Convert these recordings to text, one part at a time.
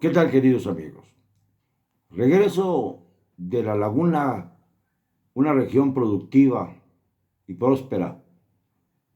¿Qué tal, queridos amigos? Regreso de La Laguna, una región productiva y próspera,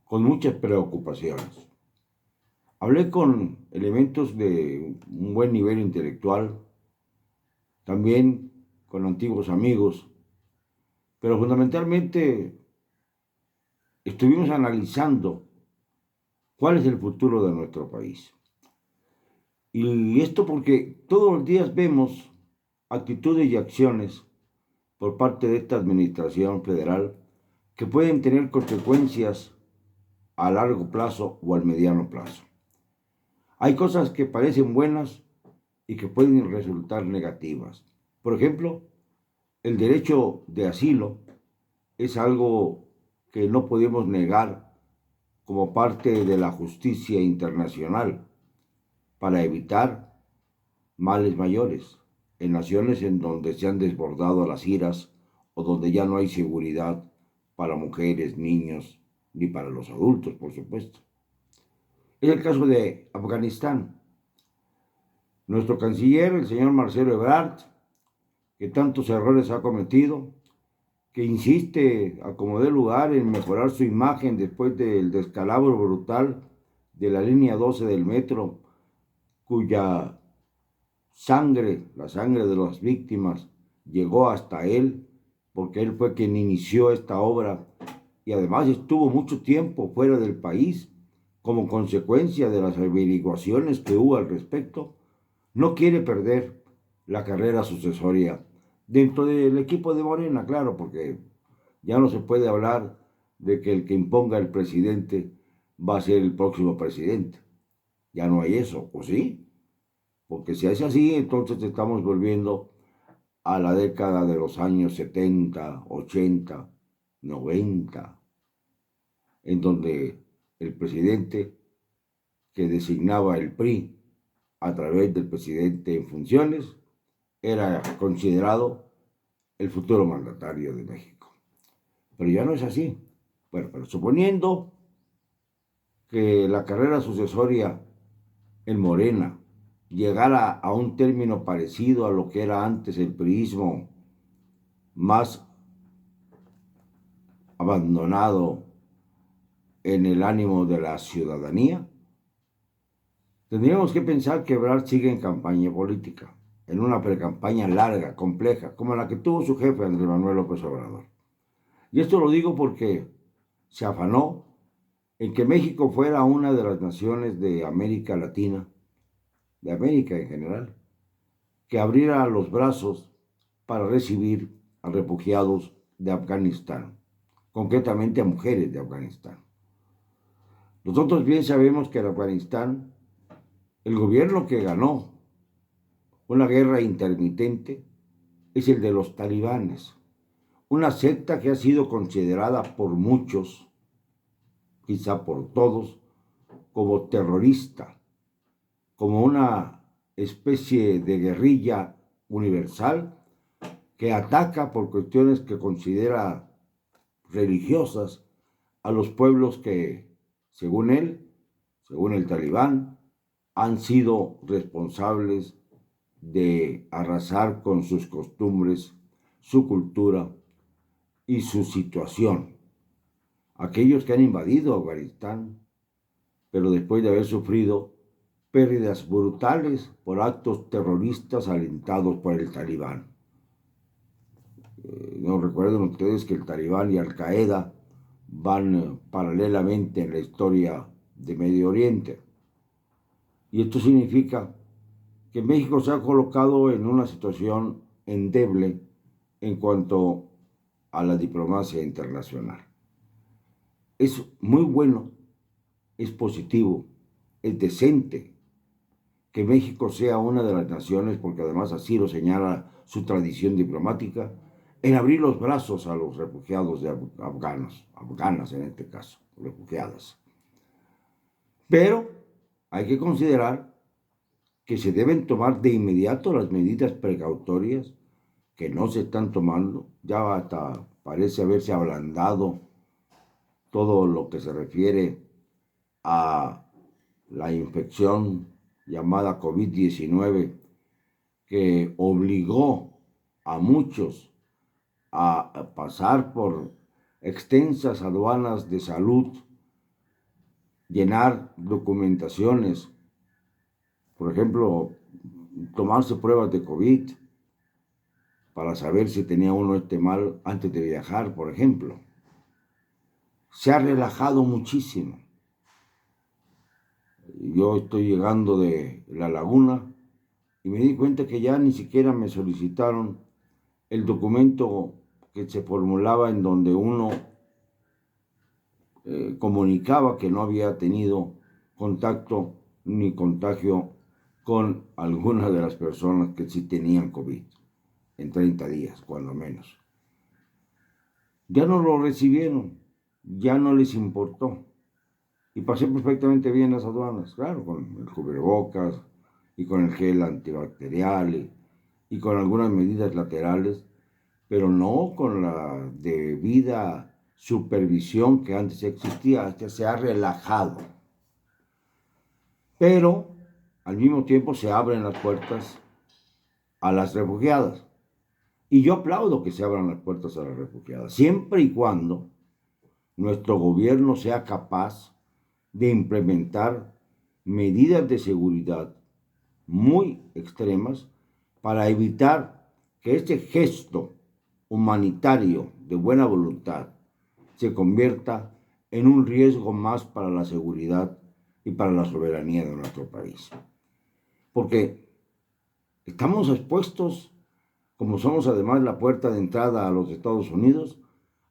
con muchas preocupaciones. Hablé con elementos de un buen nivel intelectual, también con antiguos amigos, pero fundamentalmente estuvimos analizando cuál es el futuro de nuestro país. Y esto porque todos los días vemos actitudes y acciones por parte de esta administración federal que pueden tener consecuencias a largo plazo o al mediano plazo. Hay cosas que parecen buenas y que pueden resultar negativas. Por ejemplo, el derecho de asilo es algo que no podemos negar como parte de la justicia internacional para evitar males mayores en naciones en donde se han desbordado las iras o donde ya no hay seguridad para mujeres, niños, ni para los adultos, por supuesto. Es el caso de Afganistán. Nuestro canciller, el señor Marcelo Ebrard, que tantos errores ha cometido, que insiste a como dé lugar en mejorar su imagen después del descalabro brutal de la línea 12 del metro, cuya sangre, la sangre de las víctimas, llegó hasta él, porque él fue quien inició esta obra y además estuvo mucho tiempo fuera del país como consecuencia de las averiguaciones que hubo al respecto. No quiere perder la carrera sucesoria dentro del equipo de Morena, claro, porque ya no se puede hablar de que el que imponga el presidente va a ser el próximo presidente. Ya no hay eso, ¿o sí? Porque si es así, entonces estamos volviendo a la década de los años 70, 80, 90, en donde el presidente que designaba el PRI a través del presidente en funciones era considerado el futuro mandatario de México. Pero ya no es así. Bueno, pero suponiendo que la carrera sucesoria en Morena llegara a un término parecido a lo que era antes el priismo, más abandonado en el ánimo de la ciudadanía, tendríamos que pensar que Ebrard sigue en campaña política, en una precampaña larga, compleja, como la que tuvo su jefe Andrés Manuel López Obrador. Y esto lo digo porque se afanó en que México fuera una de las naciones de América Latina, de América en general, que abriera los brazos para recibir a refugiados de Afganistán, concretamente a mujeres de Afganistán. Nosotros bien sabemos que en Afganistán el gobierno que ganó una guerra intermitente es el de los talibanes, una secta que ha sido considerada por muchos, quizá por todos, como terrorista, como una especie de guerrilla universal que ataca por cuestiones que considera religiosas a los pueblos que, según él, según el talibán, han sido responsables de arrasar con sus costumbres, su cultura y su situación. Aquellos que han invadido Afganistán, pero después de haber sufrido pérdidas brutales por actos terroristas alentados por el talibán. No recuerden ustedes que el talibán y Al Qaeda van paralelamente en la historia de Medio Oriente. Y esto significa que México se ha colocado en una situación endeble en cuanto a la diplomacia internacional. Es muy bueno, es positivo, es decente que México sea una de las naciones, porque además así lo señala su tradición diplomática, en abrir los brazos a los refugiados de afganas en este caso, refugiadas. Pero hay que considerar que se deben tomar de inmediato las medidas precautorias que no se están tomando, ya hasta parece haberse ablandado todo lo que se refiere a la infección llamada COVID-19 que obligó a muchos a pasar por extensas aduanas de salud, llenar documentaciones, por ejemplo, tomarse pruebas de COVID para saber si tenía uno este mal antes de viajar, por ejemplo. Se ha relajado muchísimo. Yo estoy llegando de La Laguna y me di cuenta que ya ni siquiera me solicitaron el documento que se formulaba en donde uno comunicaba que no había tenido contacto ni contagio con algunas de las personas que sí tenían COVID en 30 días, cuando menos. Ya no lo recibieron, ya no les importó. Y pasé perfectamente bien las aduanas, claro, con el cubrebocas y con el gel antibacterial y con algunas medidas laterales, pero no con la debida supervisión que antes existía. Este se ha relajado. Pero al mismo tiempo se abren las puertas a las refugiadas. Y yo aplaudo que se abran las puertas a las refugiadas, siempre y cuando nuestro gobierno sea capaz de implementar medidas de seguridad muy extremas para evitar que este gesto humanitario de buena voluntad se convierta en un riesgo más para la seguridad y para la soberanía de nuestro país. Porque estamos expuestos, como somos además la puerta de entrada a los Estados Unidos,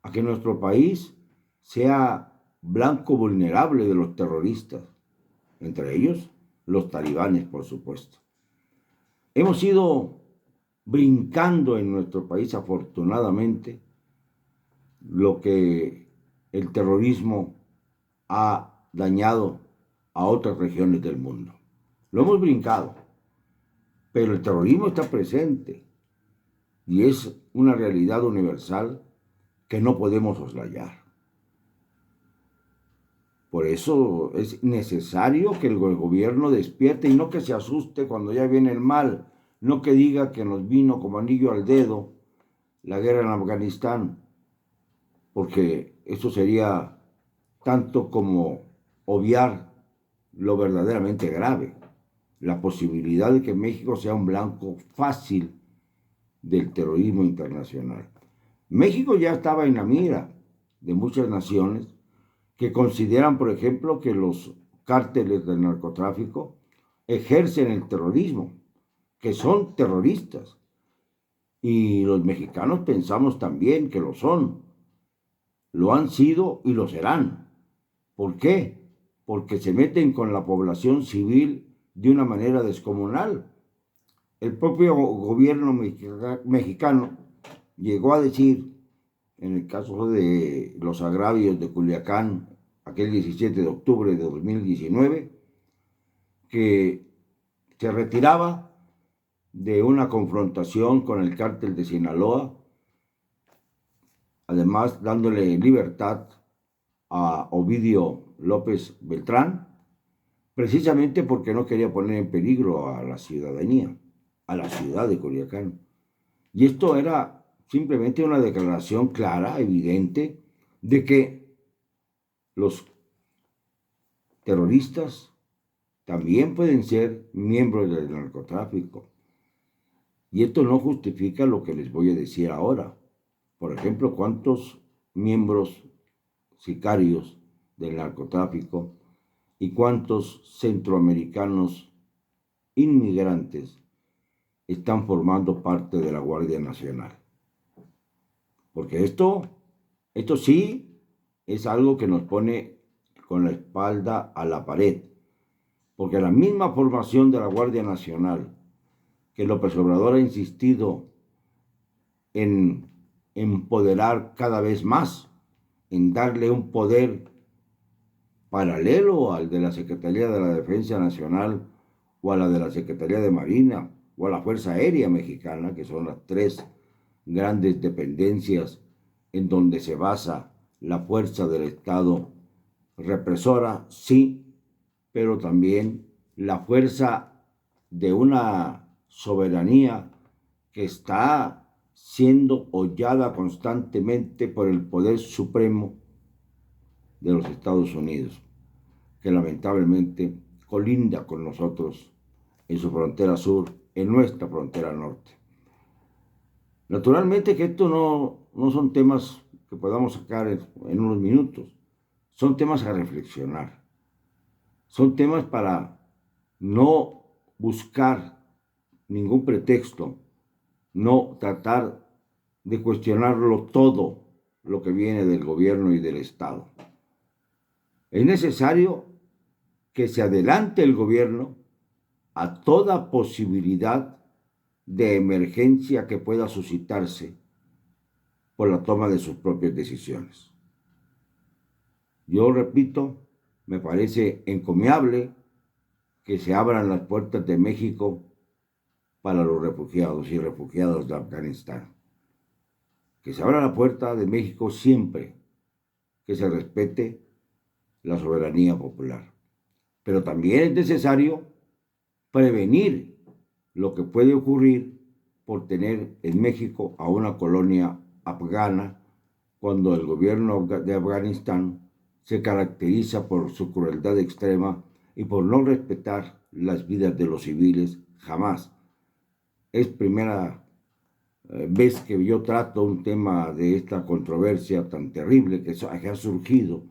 a que nuestro país sea blanco vulnerable de los terroristas, entre ellos los talibanes, por supuesto. Hemos ido brincando en nuestro país, afortunadamente, lo que el terrorismo ha dañado a otras regiones del mundo. Lo hemos brincado, pero el terrorismo está presente y es una realidad universal que no podemos soslayar. Por eso es necesario que el gobierno despierte y no que se asuste cuando ya viene el mal, no que diga que nos vino como anillo al dedo la guerra en Afganistán, porque eso sería tanto como obviar lo verdaderamente grave, la posibilidad de que México sea un blanco fácil del terrorismo internacional. México ya estaba en la mira de muchas naciones que consideran, por ejemplo, que los cárteles del narcotráfico ejercen el terrorismo, que son terroristas. Y los mexicanos pensamos también que lo son, lo han sido y lo serán. ¿Por qué? Porque se meten con la población civil de una manera descomunal. El propio gobierno mexicano llegó a decir, en el caso de los agravios de Culiacán, aquel 17 de octubre de 2019, que se retiraba de una confrontación con el cártel de Sinaloa, además dándole libertad a Ovidio López Beltrán, precisamente porque no quería poner en peligro a la ciudadanía, a la ciudad de Culiacán. Y esto era simplemente una declaración clara, evidente, de que los terroristas también pueden ser miembros del narcotráfico. Y esto no justifica lo que les voy a decir ahora. Por ejemplo, ¿cuántos miembros sicarios del narcotráfico y cuántos centroamericanos inmigrantes están formando parte de la Guardia Nacional? Porque esto sí es algo que nos pone con la espalda a la pared. Porque la misma formación de la Guardia Nacional, que López Obrador ha insistido en empoderar cada vez más, en darle un poder paralelo al de la Secretaría de la Defensa Nacional o a la de la Secretaría de Marina o a la Fuerza Aérea Mexicana, que son las tres grandes dependencias en donde se basa la fuerza del Estado represora, sí, pero también la fuerza de una soberanía que está siendo hollada constantemente por el poder supremo de los Estados Unidos, que lamentablemente colinda con nosotros en su frontera sur, en nuestra frontera norte. Naturalmente que esto no son temas que podamos sacar en unos minutos, son temas a reflexionar, son temas para no buscar ningún pretexto, no tratar de cuestionarlo todo lo que viene del gobierno y del Estado. Es necesario que se adelante el gobierno a toda posibilidad de emergencia que pueda suscitarse por la toma de sus propias decisiones. Yo repito, me parece encomiable que se abran las puertas de México para los refugiados y refugiadas de Afganistán. Que se abra la puerta de México siempre que se respete la soberanía popular. Pero también es necesario prevenir lo que puede ocurrir por tener en México a una colonia afgana cuando el gobierno de Afganistán se caracteriza por su crueldad extrema y por no respetar las vidas de los civiles jamás. Es primera vez que yo trato un tema de esta controversia tan terrible que ha surgido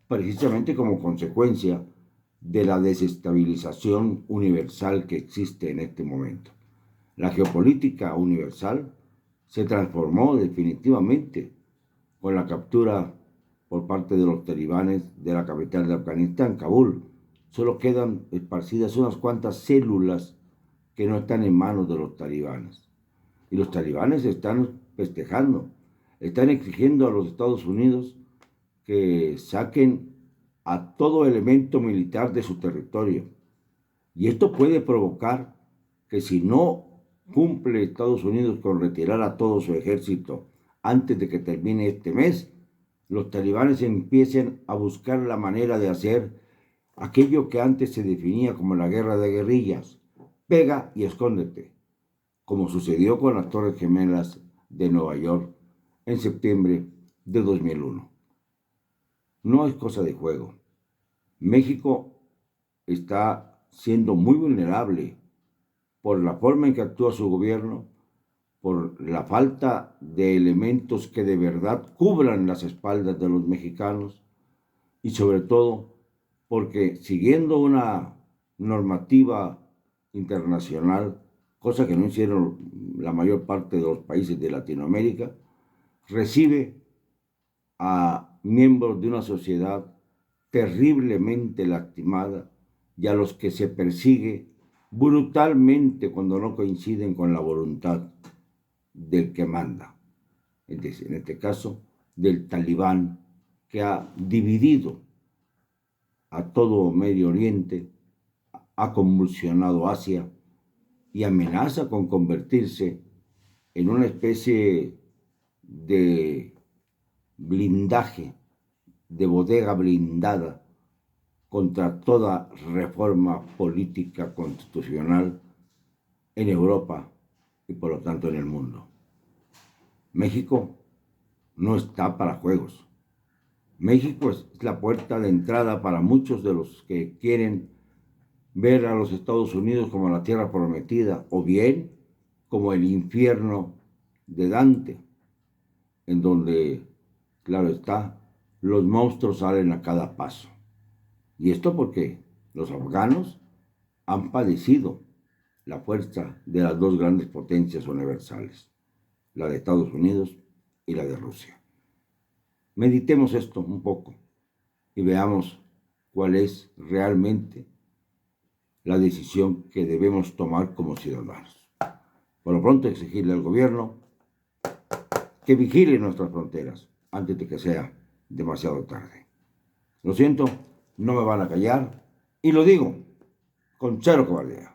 precisamente como consecuencia de la desestabilización universal que existe en este momento. La geopolítica universal se transformó definitivamente con la captura por parte de los talibanes de la capital de Afganistán, Kabul. Solo quedan esparcidas unas cuantas células que no están en manos de los talibanes. Y los talibanes están festejando, están exigiendo a los Estados Unidos que saquen a todo elemento militar de su territorio. Y esto puede provocar que si no cumple Estados Unidos con retirar a todo su ejército antes de que termine este mes, los talibanes empiecen a buscar la manera de hacer aquello que antes se definía como la guerra de guerrillas: pega y escóndete, como sucedió con las Torres Gemelas de Nueva York en septiembre de 2001. No es cosa de juego. México está siendo muy vulnerable por la forma en que actúa su gobierno, por la falta de elementos que de verdad cubran las espaldas de los mexicanos y sobre todo porque siguiendo una normativa internacional, cosa que no hicieron la mayor parte de los países de Latinoamérica, recibe a miembros de una sociedad terriblemente lastimada y a los que se persigue brutalmente cuando no coinciden con la voluntad del que manda, en este caso del talibán, que ha dividido a todo Medio Oriente, ha convulsionado Asia y amenaza con convertirse en una especie de blindaje, de bodega blindada contra toda reforma política constitucional en Europa y por lo tanto en el mundo. México no está para juegos. México es la puerta de entrada para muchos de los que quieren ver a los Estados Unidos como la tierra prometida o bien como el infierno de Dante, en donde, claro está, los monstruos salen a cada paso. Y esto porque los afganos han padecido la fuerza de las dos grandes potencias universales, la de Estados Unidos y la de Rusia. Meditemos esto un poco y veamos cuál es realmente la decisión que debemos tomar como ciudadanos. Por lo pronto, exigirle al gobierno que vigile nuestras fronteras antes de que sea demasiado tarde. Lo siento, no me van a callar y lo digo con cero cobardía.